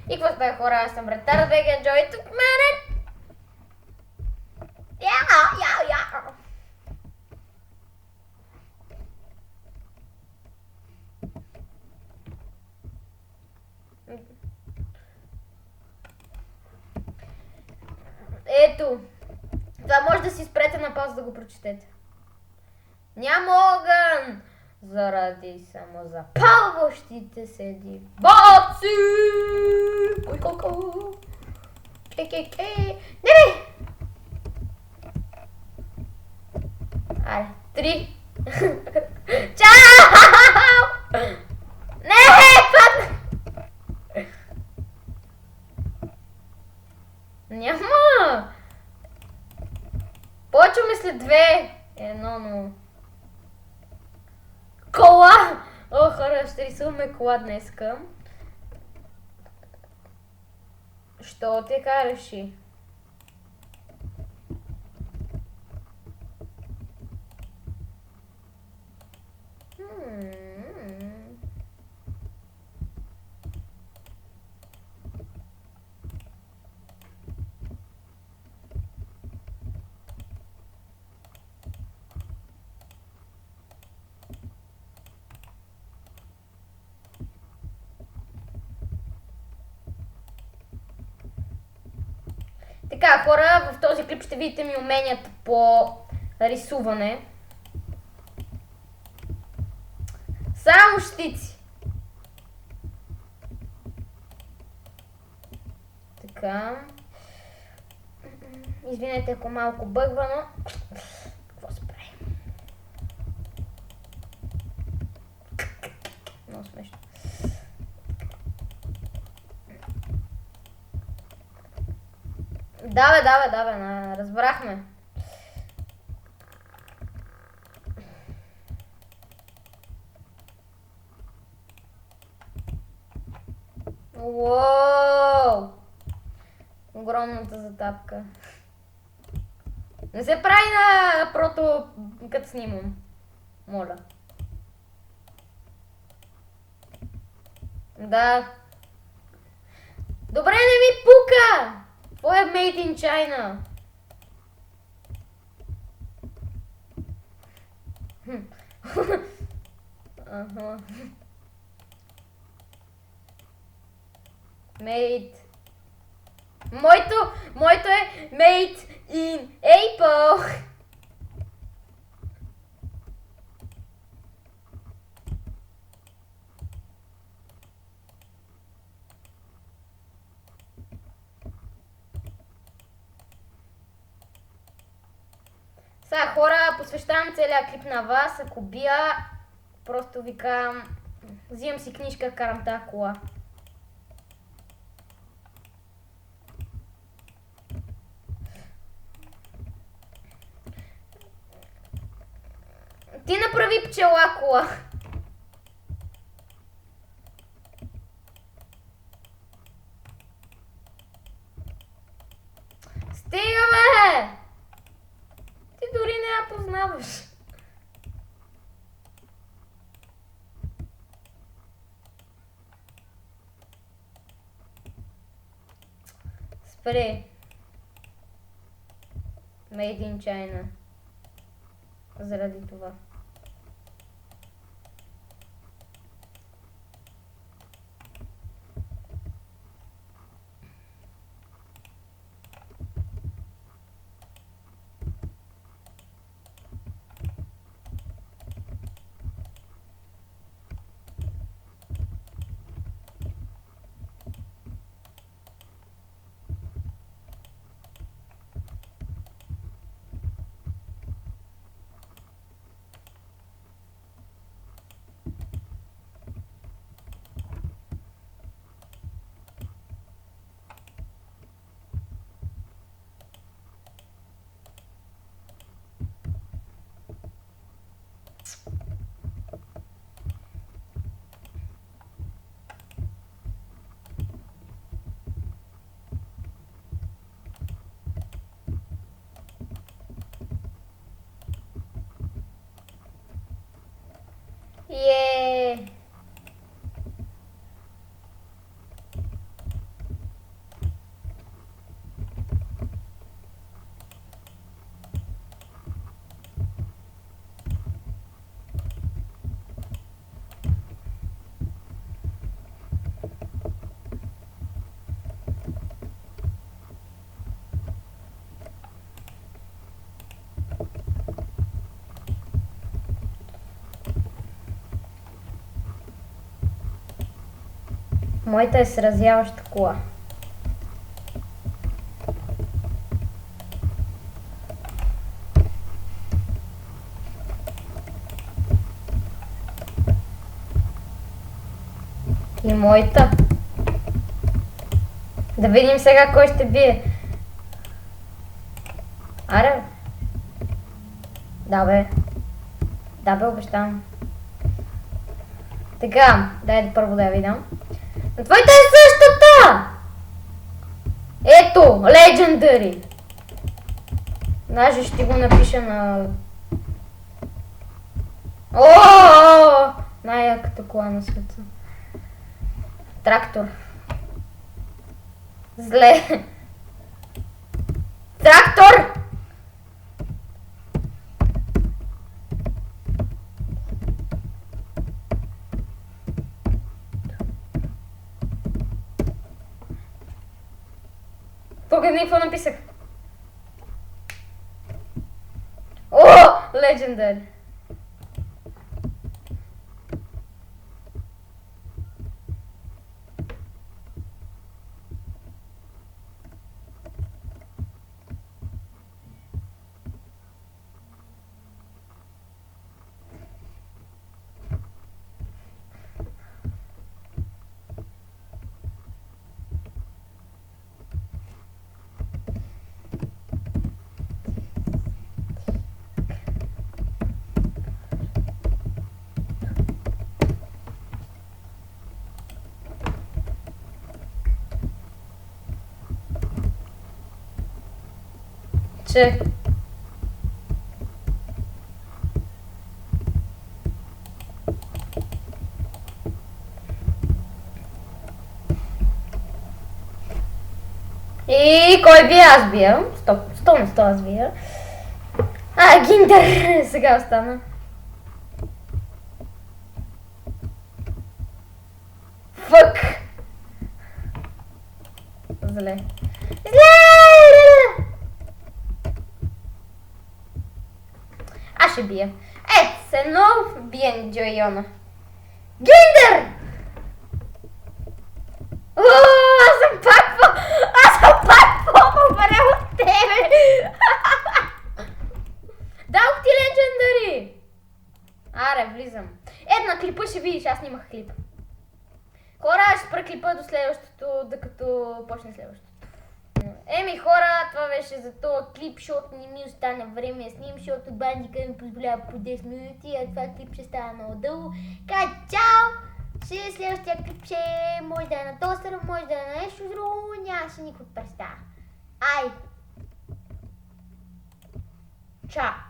И какво става, хора? Аз съм ретард БГ Джой тук мене. Я. Ето. Това може да си спрете на пауза да го прочетете. Няма огън! Заради самозапалващите се диваци! Ко. Ке. Не! Айде, 3. Чао! Не, падна! Няма! Почваме след 2. 1-0. Кола! О, хора, ще рисуваме кола днеска. Що така реши? Така, хора, в този клип ще видите ми уменията по рисуване. Само щици. Така. Извинете, ако малко бъгва, но... Какво се прави? Много смешно. Да, разбрахме. Уоу! Огромната затапка. Не се прави на прото, като снимам. Моля. Да. Добре, не ми пука! Какво е made in China? Ага. Made. Моето е made in Apple. Сега, хора, посвещавам целият клип на вас. Ако бия, просто ви казвам, взимам си книжка, карам тази кола. Ти направи пчела кола. Стига, бе! Ти дори не я познаваш. Спри. Made in China. Заради това. Моята е сразяваща кола. И моята. Да видим сега кой ще бие. Аре. Да бе. Да бе, обещавам. Така, дай първо да я видам. Но твоята е същата! Ето, Legendary. Даже ще го напиша на... О, най-яката кола на света. Трактор. Зле. Трактор! Погледни какво написах. О, Legendary. Че? И кой бие? Аз бия. 100 на 100 аз бия. Гиндер сега остана. Фък! Зле. Зле! Аз ще бия. Ето се, но бием Джойона. Гиндер! Аз съм пак по-добре от тебе! Дадох ти Legendary! Аре, влизам. Ето на клипа ще видиш, аз снимах клип. Хора, ще спра клипа до следващото, докато почне следващото. Еми хора, това беше за този клип, защото не ми остана време да снимам, защото бандика ми позволява по 10 минути, а това клип ще става много дълго. Така, чао! Следващия клип ще може да е на тостър, може да е на нещо друго, нямаше никаква представа. Ай! Чао!